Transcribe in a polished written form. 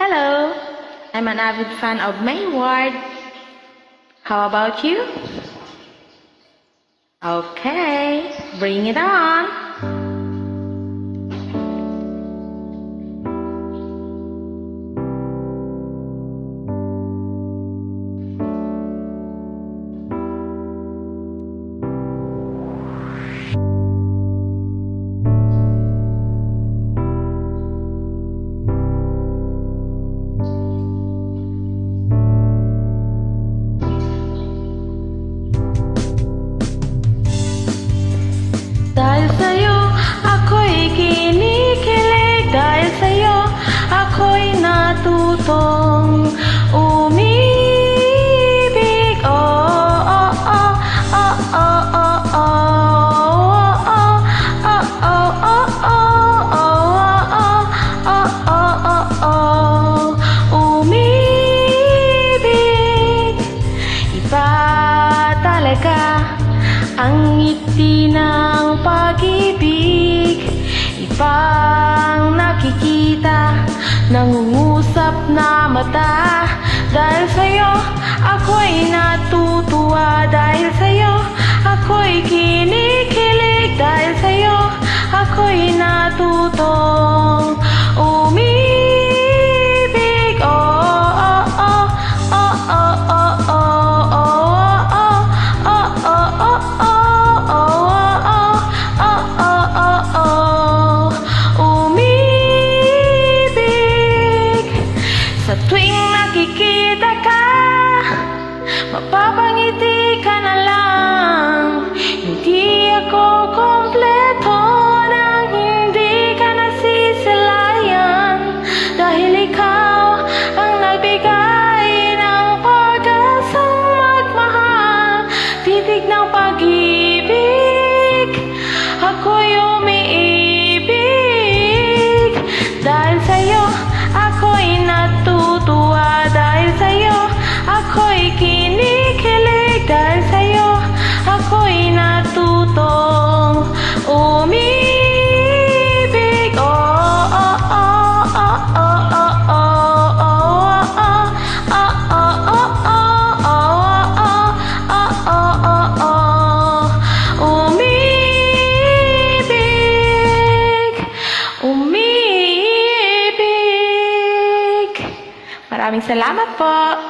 Hello, I'm an avid fan of May Ward. How about you? Okay, bring it on! Dahil sa'yo, ako'y kinikilig. Dahil sa'yo, ako'y natutong umibig. Oh, oh, oh, oh, oh, oh, oh, oh, oh, oh, oh, oh, umibig. Iba talaga ang ngiti ng pag-ibig, ibang nakikita, nangungusap na mata. Dahil sa'yo, ako'y natutuwa. Dahil sa'yo, ako'y kinikilig. Dahil sa'yo, ako'y natutong umibig. Oh, oh, oh, oh, oh, oh, sa tuwing nakikita ka, mapapangiti ka na lang. Hindi ako kompleto nang hindi ka nasisilayan. Dahil ikaw ang nagbigay ng pag-asang magmahal, titig ng pag-ibig, ako'y umiibig. Dahil sa'yo, ako'y natutuwa. Dahil sa'yo, ako'y kinikilig. Dahil sa'yo, ako'y natutong umibig. Oh, oh, oh, oh, oh, oh, oh, oh, umibig. Umibig. Maraming salamat po.